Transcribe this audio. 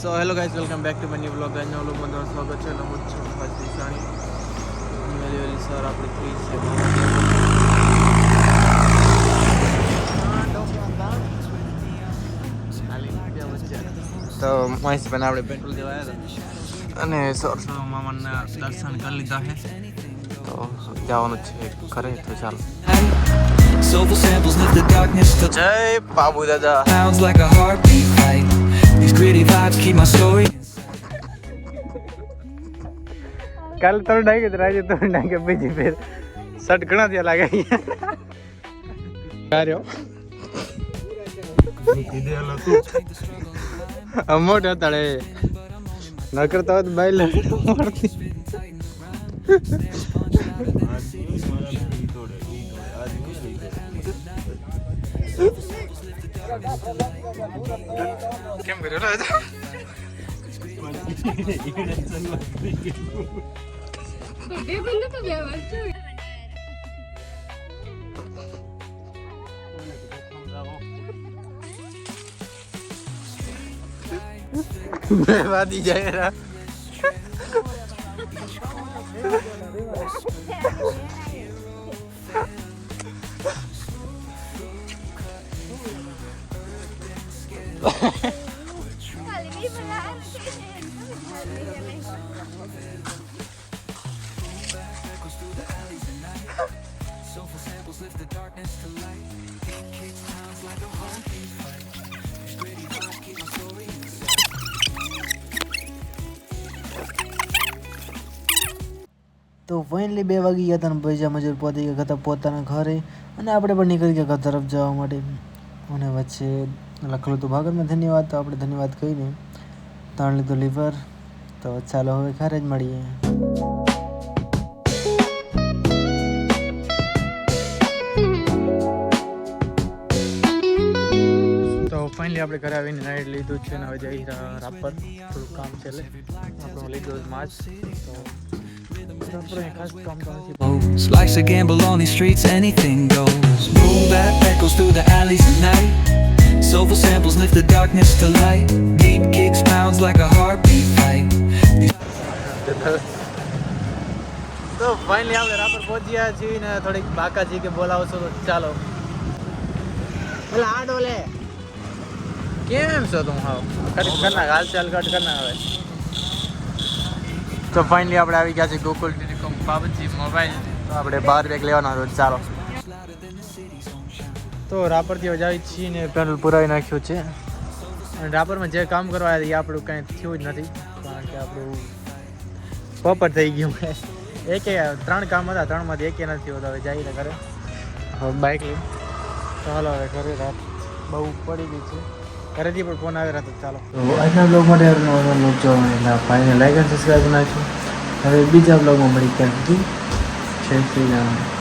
So hello guys, welcome back to my new vlog. આજના વ્લોગમાં તમારું સ્વાગત છે. હું છું ફાસી સાણી. વેલી સર આપણે થઈ છે તો મહેશભાઈને આપણે પેટ્રોલ દેવા આવ્યા હતા અને સર મામાના દર્શન કરી લીધા છે તો જવાનું છે ઘરે. તો ચાલો. Soulful samples lift the darkness to જય બાબુ દાદા. sounds like a heartbeat fight. These gritty vibes keep my story. કાલે થોડું ડાકે રાજે થોડું ડાકે બીજી ફેર શર્ટ ઘણા ત્યાં લાગે કાર્યો મોટો તાળે ન કરતા હોત બાઈ લડતી કેમ કર્યો રાજા વાદી જાય રા તો ફાઇનલી 2 વાગી ગયા હતા અને પૈસા મજૂર પહોંચી ગયા હતા પોતાના ઘરે અને આપણે પણ નીકળી ગયા ઘર તરફ જવા માટે. અને વચ્ચે લખેલું હતું ભાગરમાં ધન્યવાદ, તો આપણે ધન્યવાદ કહીને તાણ લીધું લીવર. તો ચાલો હવે ઘરે જ મળીએ. તો ફાઇનલી આપણે ઘરે આવીને નાઈટ લીધું છે ને હવે જઈ રાપર થોડું કામ છે એટલે આપણું લીધું માছ તો Life's a gamble on these streets, anything goes. Boom bap echoes through the alleys at night. Soulful samples lift the darkness to light. Deep kicks pounds like a heartbeat fight. તો ફાઇનલી આપણે રાપર પહોંચી ગયા છીએ ને થોડીક બાકાજી કે બોલાવો છો તો ચાલો. પેલા આડો લે કેમ છો તું? હાવ કટ કરના હાલચાલ કટ કરના હવે. તો ફાઇનલી આપણે આવી ગયા છે ગોકુલ ટેલિકોમ બાબતજી મોબાઈલ. તો આપણે 12 બેગ લેવાના રોજ. ચાલો. તો રાપરથી જાવી છીએ ને પેટ્રોલ પુરાવી નાખ્યું છે અને રાપરમાં જે કામ કરવા આવ્યા એ આપણું કંઈ થયું જ નથી કારણ કે આપણું પોપર થઈ ગયું. એકે 3 કામ હતા, 3માંથી એકે નથી હોતા. હવે જઈને ઘરે હવે બાઇક લઈને તો હાલો હવે ઘરે. રાત બહુ પડી ગઈ છે, ઘરેથી પણ ફોન આવ્યો હતો. ચાલો. તો આજના બ્લોગ માટે બ્લોગ જોવાનું એટલે ફાઇનલ લાઈક અને સબસ્ક્રાઈબ નાખજો. હવે બીજા બ્લોગમાં મળી ક્યાંક જય શ્રી રામ.